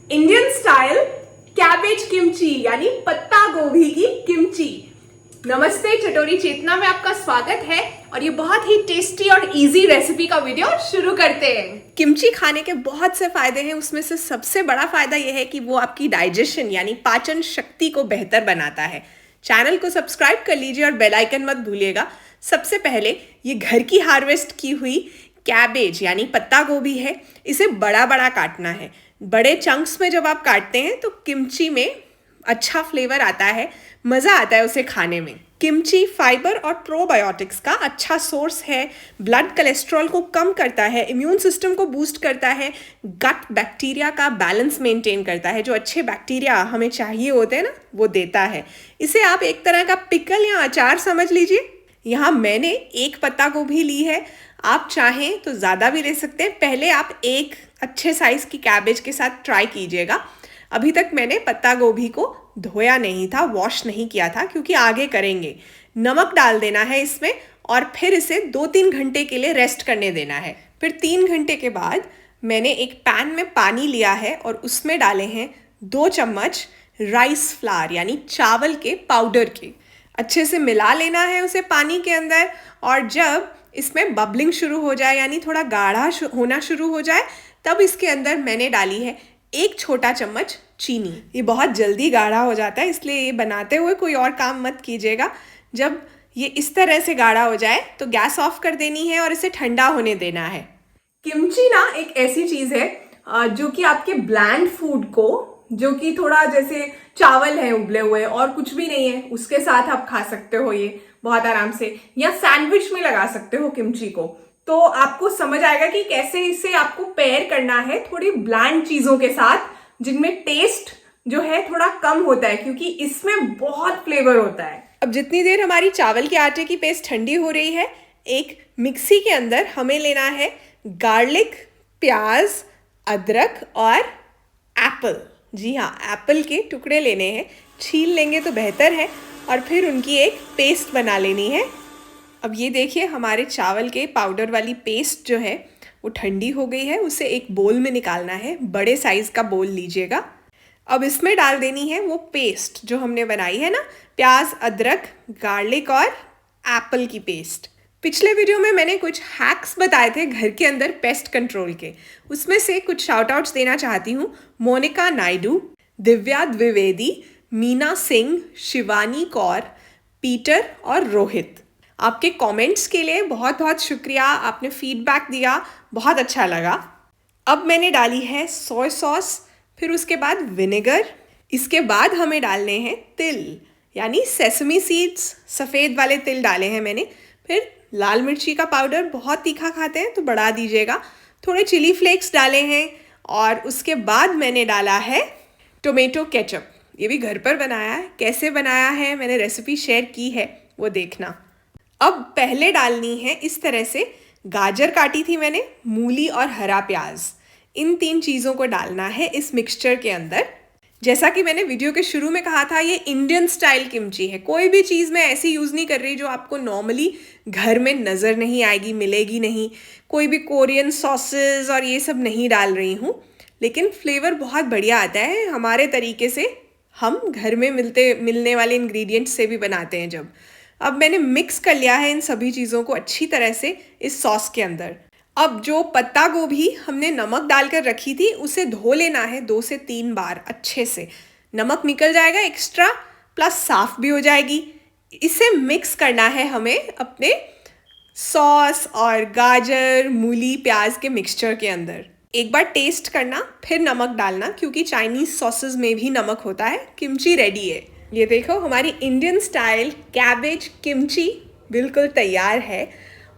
Indian style cabbage kimchi यानी पत्ता गोभी की किमची। नमस्ते, चटोरी चेतना में आपका स्वागत है और ये बहुत ही टेस्टी और इजी रेसिपी का वीडियो शुरू करते हैं। किमची खाने के बहुत से फायदे हैं, उसमें से सबसे बड़ा फायदा यह है कि वो आपकी डाइजेशन यानी पाचन शक्ति को बेहतर बनाता है। चैनल को सब्सक्राइब कर लीजिए और बेल आइकन मत भूलिएगा। सबसे पहले ये घर की हार्वेस्ट की हुई कैबेज यानी पत्ता गोभी है, इसे बड़ा बड़ा काटना है। बड़े चंक्स में जब आप काटते हैं तो किमची में अच्छा फ्लेवर आता है, मज़ा आता है उसे खाने में। किमची फाइबर और प्रोबायोटिक्स का अच्छा सोर्स है, ब्लड कोलेस्ट्रॉल को कम करता है, इम्यून सिस्टम को बूस्ट करता है, गट बैक्टीरिया का बैलेंस मेंटेन करता है। जो अच्छे बैक्टीरिया हमें चाहिए होते हैं ना, वो देता है। इसे आप एक तरह का पिकल या अचार समझ लीजिए। यहाँ मैंने एक पत्ता गोभी ली है, आप चाहें तो ज़्यादा भी ले सकते हैं। पहले आप एक अच्छे साइज़ की कैबेज के साथ ट्राई कीजिएगा। अभी तक मैंने पत्ता गोभी को धोया नहीं था, वॉश नहीं किया था, क्योंकि आगे करेंगे। नमक डाल देना है इसमें और फिर इसे 2-3 घंटे के लिए रेस्ट करने देना है। फिर 3 घंटे के बाद मैंने एक पैन में पानी लिया है और उसमें डाले हैं 2 चम्मच राइस फ्लावर यानी चावल के पाउडर के। अच्छे से मिला लेना है उसे पानी के अंदर, और जब इसमें बबलिंग शुरू हो जाए यानी थोड़ा गाढ़ा होना शुरू हो जाए, तब इसके अंदर मैंने डाली है 1 छोटा चम्मच चीनी। ये बहुत जल्दी गाढ़ा हो जाता है, इसलिए ये बनाते हुए कोई और काम मत कीजिएगा। जब ये इस तरह से गाढ़ा हो जाए तो गैस ऑफ कर देनी है और इसे ठंडा होने देना है। किमची ना एक ऐसी चीज़ है जो कि आपके ब्लैंड फूड को, जो कि थोड़ा जैसे चावल है उबले हुए और कुछ भी नहीं है, उसके साथ आप खा सकते हो ये बहुत आराम से, या सैंडविच में लगा सकते हो किमची को। तो आपको समझ आएगा कि कैसे इसे आपको पेयर करना है थोड़ी ब्लैंड चीज़ों के साथ, जिनमें टेस्ट जो है थोड़ा कम होता है, क्योंकि इसमें बहुत फ्लेवर होता है। अब जितनी देर हमारी चावल के आटे की पेस्ट ठंडी हो रही है, एक मिक्सी के अंदर हमें लेना है गार्लिक, प्याज, अदरक और एप्पल। जी हाँ, एप्पल के टुकड़े लेने हैं, छील लेंगे तो बेहतर है, और फिर उनकी एक पेस्ट बना लेनी है। अब ये देखिए, हमारे चावल के पाउडर वाली पेस्ट जो है वो ठंडी हो गई है। उसे एक बोल में निकालना है, बड़े साइज़ का बोल लीजिएगा। अब इसमें डाल देनी है वो पेस्ट जो हमने बनाई है ना, प्याज, अदरक, गार्लिक और एप्पल की पेस्ट। पिछले वीडियो में मैंने कुछ हैक्स बताए थे घर के अंदर पेस्ट कंट्रोल के, उसमें से कुछ शाउट आउट्स देना चाहती हूँ। मोनिका नायडू, दिव्या द्विवेदी, मीना सिंह, शिवानी कौर, पीटर और रोहित। आपके कमेंट्स के लिए बहुत बहुत शुक्रिया, आपने फीडबैक दिया, बहुत अच्छा लगा। अब मैंने डाली है सोया सॉस, फिर उसके बाद विनेगर, इसके बाद हमें डालने हैं तिल यानी सेसमी सीड्स, सफ़ेद वाले तिल डाले हैं मैंने। फिर लाल मिर्ची का पाउडर, बहुत तीखा खाते हैं तो बढ़ा दीजिएगा। थोड़े चिली फ्लेक्स डाले हैं, और उसके बाद मैंने डाला है टोमेटो केचप। ये भी घर पर बनाया है, कैसे बनाया है मैंने रेसिपी शेयर की है, वो देखना। अब पहले डालनी है इस तरह से गाजर काटी थी मैंने, मूली और हरा प्याज। इन 3 चीज़ों को डालना है इस मिक्सचर के अंदर। जैसा कि मैंने वीडियो के शुरू में कहा था, ये इंडियन स्टाइल किमची है। कोई भी चीज़ मैं ऐसी यूज़ नहीं कर रही जो आपको नॉर्मली घर में नज़र नहीं आएगी, मिलेगी नहीं। कोई भी कोरियन सॉसेस और ये सब नहीं डाल रही हूँ, लेकिन फ्लेवर बहुत बढ़िया आता है हमारे तरीके से। हम घर में मिलने वाले इंग्रेडिएंट्स से भी बनाते हैं जब। अब मैंने मिक्स कर लिया है इन सभी चीज़ों को अच्छी तरह से इस सॉस के अंदर। अब जो पत्ता गोभी हमने नमक डालकर रखी थी, उसे धो लेना है 2 से 3 बार अच्छे से। नमक निकल जाएगा एक्स्ट्रा, प्लस साफ़ भी हो जाएगी। इसे मिक्स करना है हमें अपने सॉस और गाजर, मूली, प्याज के मिक्सचर के अंदर। एक बार टेस्ट करना, फिर नमक डालना, क्योंकि चाइनीज़ सॉसेस में भी नमक होता है। किमची रेडी है। ये देखो, हमारी इंडियन स्टाइल कैबेज किमची बिल्कुल तैयार है।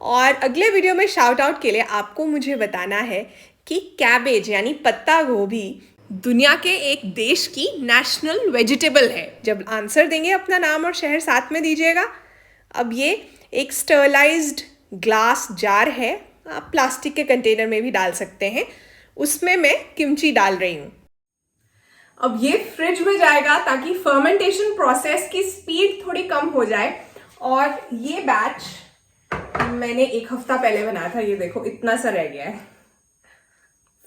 और अगले वीडियो में शाउट आउट के लिए आपको मुझे बताना है कि कैबेज यानी पत्ता गोभी दुनिया के एक देश की नेशनल वेजिटेबल है। जब आंसर देंगे अपना नाम और शहर साथ में दीजिएगा। अब ये एक स्टरलाइज्ड ग्लास जार है, आप प्लास्टिक के कंटेनर में भी डाल सकते हैं, उसमें मैं किमची डाल रही हूँ। अब ये फ्रिज में जाएगा ताकि फर्मेंटेशन प्रोसेस की स्पीड थोड़ी कम हो जाए। और ये बैच मैंने 1 हफ्ता पहले बनाया था, ये देखो इतना सा रह गया है।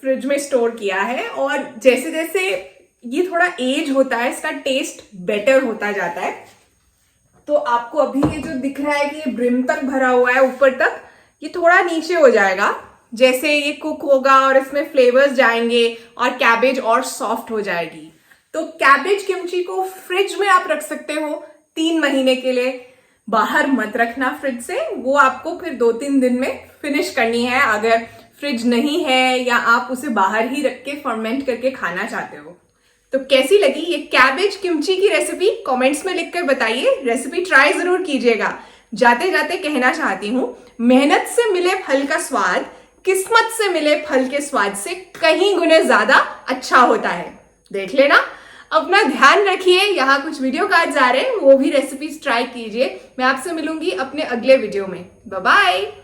फ्रिज में स्टोर किया है और जैसे जैसे ये थोड़ा एज होता है इसका टेस्ट बेटर होता जाता है। तो आपको अभी ये जो दिख रहा है कि ये ब्रिम तक भरा हुआ है ऊपर तक, ये थोड़ा नीचे हो जाएगा जैसे ये कुक होगा और इसमें फ्लेवर्स जाएंगे और कैबेज और सॉफ्ट हो जाएगी। तो कैबेज किमची को फ्रिज में आप रख सकते हो 3 महीने के लिए। बाहर मत रखना फ्रिज से, वो आपको फिर 2-3 दिन में फिनिश करनी है अगर फ्रिज नहीं है या आप उसे बाहर ही रख के फर्मेंट करके खाना चाहते हो। तो कैसी लगी ये कैबेज किमची की रेसिपी कमेंट्स में लिखकर बताइए। रेसिपी ट्राई जरूर कीजिएगा। जाते जाते कहना चाहती हूँ, मेहनत से मिले फल का स्वाद किस्मत से मिले फल के स्वाद से कहीं गुने ज्यादा अच्छा होता है। देख लेना। अपना ध्यान रखिए। यहाँ कुछ वीडियो कार्ड्स आ रहे हैं, वो भी रेसिपीज ट्राई कीजिए। मैं आपसे मिलूंगी अपने अगले वीडियो में। Bye bye.